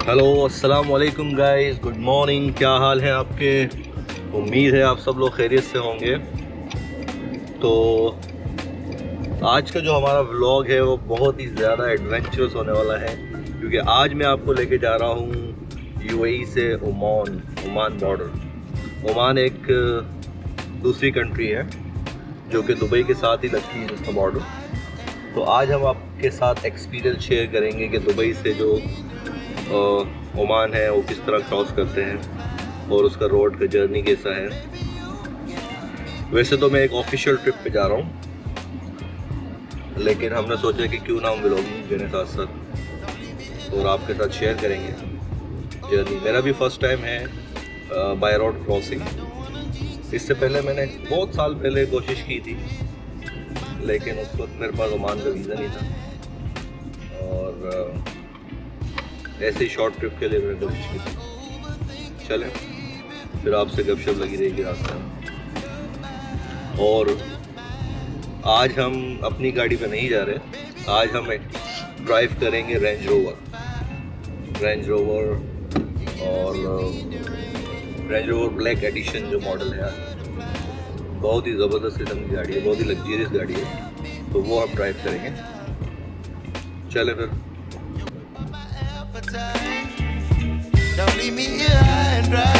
Hello अस्सलाम वालेकुम guys, good morning. क्या हाल है आपके? उम्मीद है आप सब लोग खैरियत से होंगे। तो आज का जो हमारा व्लॉग है वो बहुत ही ज़्यादा एडवेंचरस होने वाला है, क्योंकि आज मैं आपको लेके जा रहा हूँ यूएई से ओमान बॉर्डर। ओमान एक दूसरी कंट्री है जो कि दुबई के साथ ही लगती है जिसका बॉर्डर। तो आज हम आपके साथ एक्सपीरियंस शेयर करेंगे कि दुबई से जो ओमान है वो किस तरह क्रॉस करते हैं और उसका रोड का जर्नी कैसा है। वैसे तो मैं एक ऑफिशियल ट्रिप पे जा रहा हूँ, लेकिन हमने सोचा कि क्यों ना हम व्लॉगिंग देने साथ साथ और आपके साथ शेयर करेंगे जर्नी। मेरा भी फर्स्ट टाइम है बाय रोड क्रॉसिंग। इससे पहले मैंने बहुत साल पहले कोशिश की थी, लेकिन उस वक्त मेरे पास ओमान का वीज़ा नहीं था और ऐसे ही शॉर्ट ट्रिप के लिए मैंने कोशिश की थी। चलें फिर आपसे गपशप लगी रहेगी रास्ते में। और आज हम अपनी गाड़ी पे नहीं जा रहे, आज हम एक ड्राइव करेंगे रेंज रोवर और रेंज रोवर ब्लैक एडिशन जो मॉडल है, बहुत ही ज़बरदस्त किस्म की गाड़ी है, बहुत ही लग्जरियस गाड़ी है। तो वो हम ड्राइव करेंगे। चले फिर। Don't leave me here high and dry.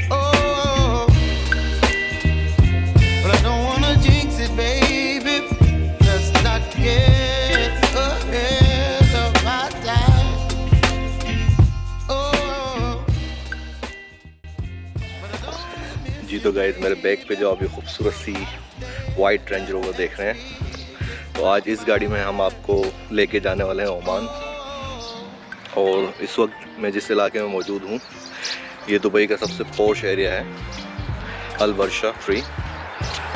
Oh, but I don't wanna jinx it, baby. Let's not get ahead of my time. Oh. जी तो गाइस, मेरे बैग पे जो अभी खूबसूरत सी वाइट रेंज रोवर देख रहे हैं, तो आज इस गाड़ी में हम आपको लेके जाने वाले हैं ओमान। और इस वक्त मैं जिस इलाके में मौजूद हूँ ये दुबई का सबसे पॉश एरिया है, अल वर्शा ट्री।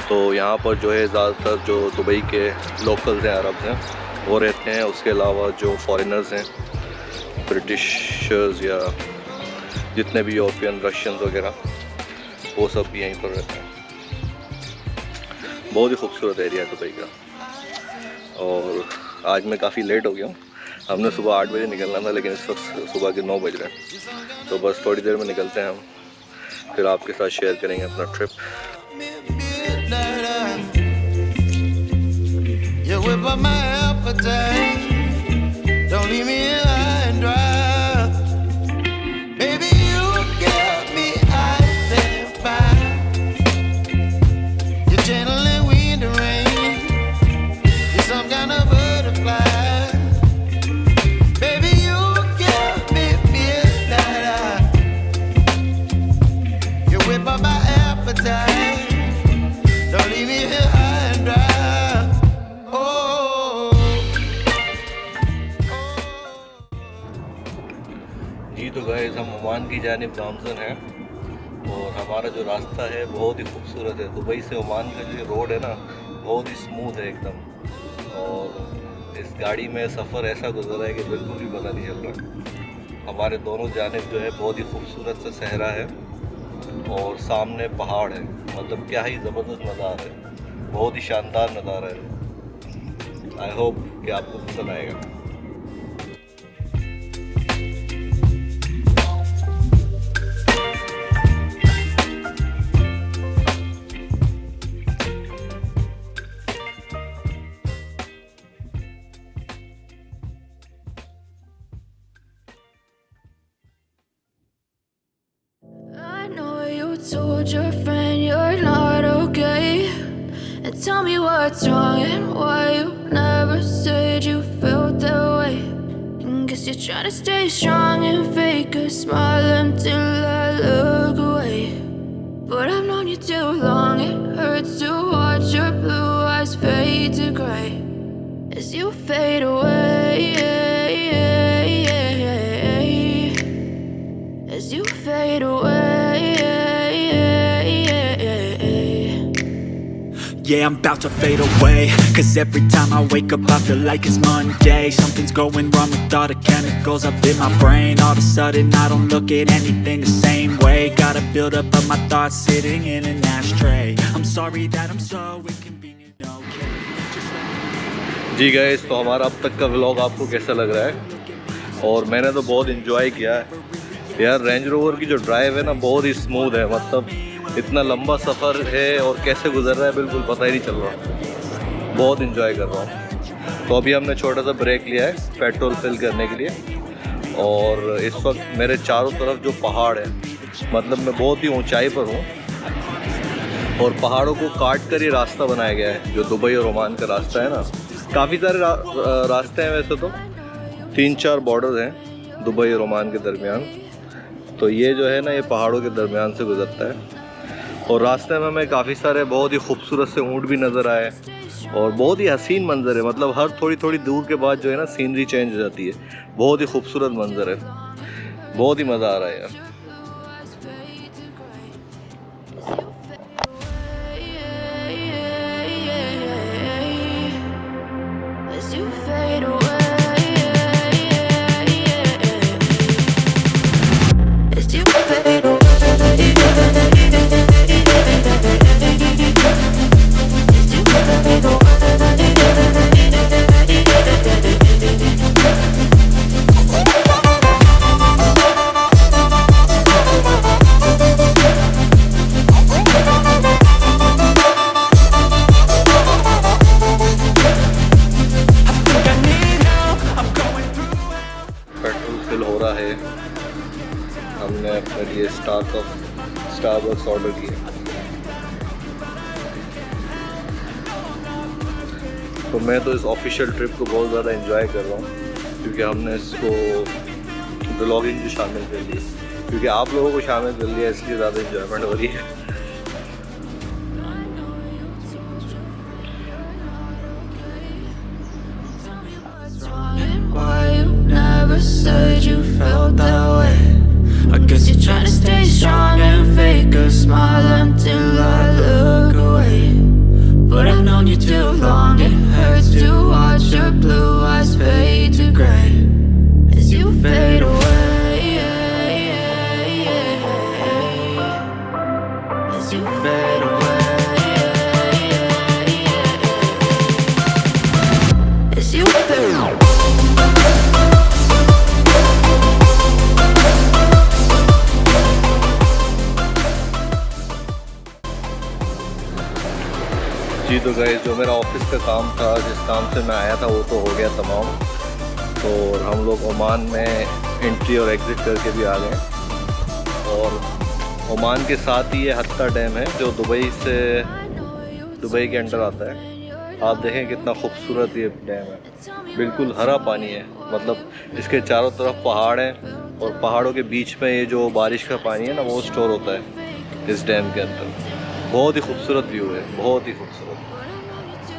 तो यहाँ पर जो है ज़्यादातर जो दुबई के लोकल्स हैं, अरब हैं, वो रहते हैं। उसके अलावा जो फॉरेनर्स हैं, ब्रिटिशर्स या जितने भी यूरोपियन, रशियंस वगैरह, वो सब भी यहीं पर रहते हैं। बहुत ही खूबसूरत एरिया है दुबई का। और आज मैं काफ़ी लेट हो गया हूँ। हमने सुबह 8 बजे निकलना था, लेकिन इस वक्त सुबह के 9 बज रहे हैं। तो बस थोड़ी देर में निकलते हैं हम, फिर आपके साथ शेयर करेंगे अपना ट्रिप। जी तो गाइस, हम ओमान की जानिब गामज़न हैं और हमारा जो रास्ता है बहुत ही खूबसूरत है। दुबई से ओमान का जो रोड है ना, बहुत ही स्मूथ है एकदम। और इस गाड़ी में सफ़र ऐसा गुजरा है कि बिल्कुल भी पता नहीं चल रहा। हमारे दोनों जानिब जो है बहुत ही खूबसूरत सा सहरा है और सामने पहाड़ है। मतलब क्या ही ज़बरदस्त नज़ारा है, बहुत ही शानदार नज़ारा है। आई होप कि आपको पसंद आएगा। Told your friend you're not okay, and tell me what's wrong and why you never said you felt that way. And guess you're trying to stay strong and fake a smile until I look away. But I've known you too long, it hurts to watch your blue eyes fade to gray as you fade away, as you fade away. Yeah, I'm about to fade away, cause every time I wake up I feel like it's Monday. Something's going wrong with all the chemicals up in my brain. All of a sudden I don't look at anything the same way. Gotta build up of my thoughts sitting in an ashtray. I'm sorry that I'm so inconvenient, okay. जी guys, तो हमारा अब तक का vlog आपको कैसा लग रहा है? और मैंने तो बहुत इन्जॉय किया है यार। रेंज रोवर की जो ड्राइव है ना बहुत ही स्मूथ है, मतलब इतना लंबा सफ़र है और कैसे गुजर रहा है बिल्कुल पता ही नहीं चल रहा। बहुत इन्जॉय कर रहा हूँ। तो अभी हमने छोटा सा ब्रेक लिया है पेट्रोल फिल करने के लिए, और इस वक्त मेरे चारों तरफ जो पहाड़ है, मतलब मैं बहुत ही ऊंचाई पर हूँ और पहाड़ों को काट कर ये रास्ता बनाया गया है जो दुबई और ओमान का रास्ता है ना। काफ़ी सारे रास्ते हैं वैसे तो, 3-4 बॉर्डर हैं दुबई और ओमान के दरमियान। तो ये जो है ना ये पहाड़ों के दरमियान से गुजरता है, और रास्ते में हमें काफ़ी सारे बहुत ही खूबसूरत से ऊँट भी नज़र आए और बहुत ही हसीन मंज़र है। मतलब हर थोड़ी थोड़ी दूर के बाद जो है ना सीनरी चेंज हो जाती है, बहुत ही खूबसूरत मंज़र है, बहुत ही मज़ा आ रहा है यार। हमने अपने लिए स्टारबक्स ऑर्डर किया। तो मैं तो इस ऑफिशियल ट्रिप को बहुत ज़्यादा एंजॉय कर रहा हूँ, क्योंकि हमने इसको ब्लॉगिंग भी शामिल कर ली, क्योंकि आप लोगों को शामिल कर लिया इसलिए ज़्यादा एंजॉयमेंट हो रही है। Said you felt that way. I guess you're trying to stay strong and fake a smile until I look away. But I've known you too long. It hurts to watch your blue eyes fade to gray as you fade away. As you fade away. As you fade away. जी तो guys, जो मेरा office का काम था, जिस काम से मैं आया था वो तो हो गया तमाम। तो हम लोग ओमान में एंट्री और एग्ज़िट करके भी आ गए, और ओमान के साथ ही ये हत्ता डैम है जो दुबई के अंडर आता है। आप देखें कितना खूबसूरत ये डैम है, बिल्कुल हरा पानी है, मतलब इसके चारों तरफ पहाड़ हैं और पहाड़ों के बीच में ये जो बारिश का पानी है ना वो स्टोर होता है इस डैम के अंदर। बहुत ही खूबसूरत व्यू है, बहुत ही खूबसूरत।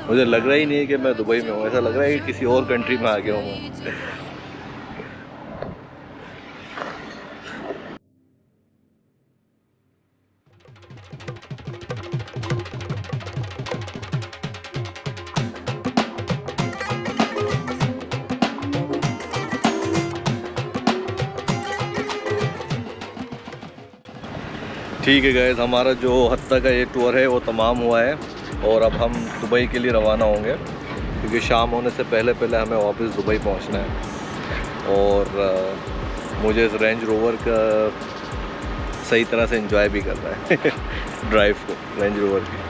मुझे लग रहा ही नहीं है कि मैं दुबई में हूँ, ऐसा लग रहा है कि किसी और कंट्री में आ गया हूँ। ठीक है गाइस, हमारा जो हत्ता का ये टूर है वो तमाम हुआ है, और अब हम दुबई के लिए रवाना होंगे, क्योंकि शाम होने से पहले पहले हमें वापस दुबई पहुंचना है। और मुझे इस रेंज रोवर का सही तरह से एंजॉय भी करना है ड्राइव को रेंज रोवर की।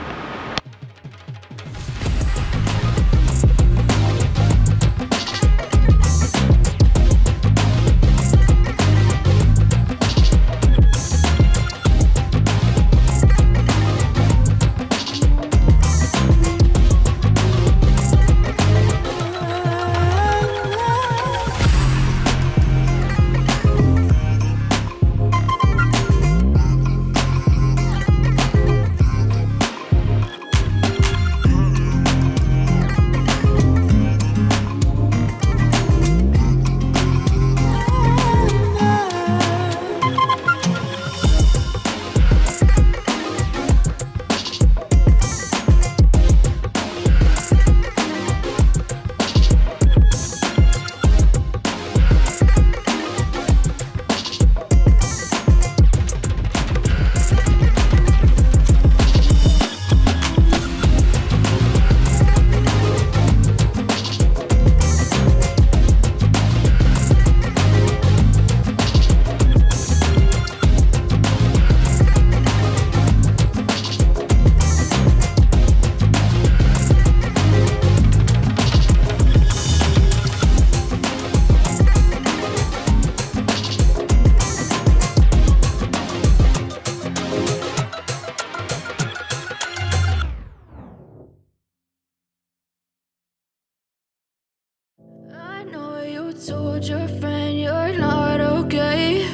told your friend you're not okay,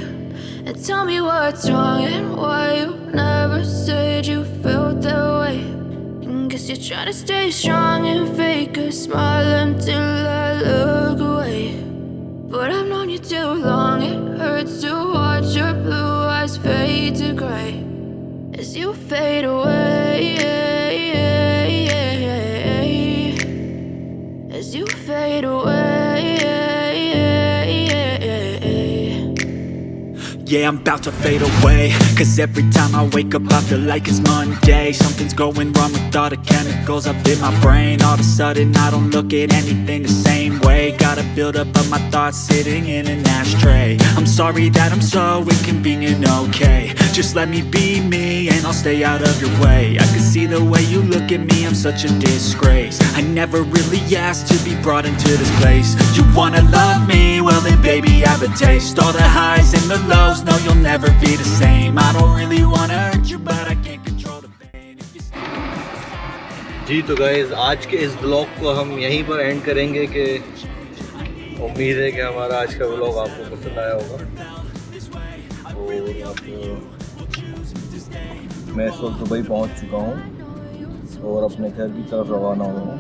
and tell me what's wrong and why you never said you felt that way. And guess you're trying to stay strong and fake a smile until I look away. But I've known you too long, it hurts to watch your blue eyes fade to gray as you fade away, as you fade away. Yeah, I'm about to fade away, cause every time I wake up I feel like it's Monday. Something's going wrong with all the chemicals up in my brain. All of a sudden I don't look at anything the same way. Gotta build up of my thoughts sitting in an ashtray. I'm sorry that I'm so inconvenient, okay. Just let me be me and I'll stay out of your way. I can see the way you look at me, I'm such a disgrace. I never really asked to be brought into this place. You wanna love me? Well then baby have a taste. All the highs and the lows, no you'll never be the same. I don't really wanna hurt you but I can't control the pain. जी तो guys आज के इस blog को हम यहीं पर and करेंगे कि उम्मीद है कि हमारा आज का ब्लॉग आपको पसंद आया होगा। और मैं इस वक्त दुबई पहुंच चुका हूं और अपने घर की तरफ रवाना हुआ हूं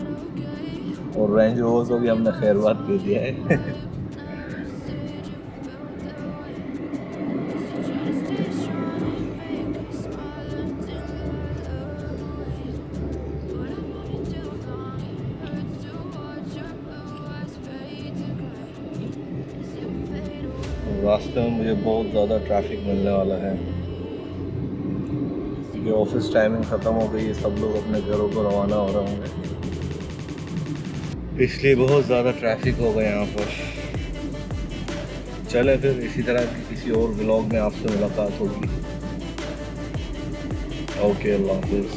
और रेंज रोवर को भी हमने खैरबाद दे दिया है। रास्ते में मुझे बहुत ज़्यादा ट्रैफिक मिलने वाला है क्योंकि ऑफिस टाइमिंग ख़त्म हो गई है, सब लोग अपने घरों को रवाना हो रहे होंगे, इसलिए बहुत ज़्यादा ट्रैफिक होगा यहाँ पर। चले फिर इसी तरह की किसी और व्लॉग में आपसे मुलाकात होगी। ओके, अल्लाह हाफिज़।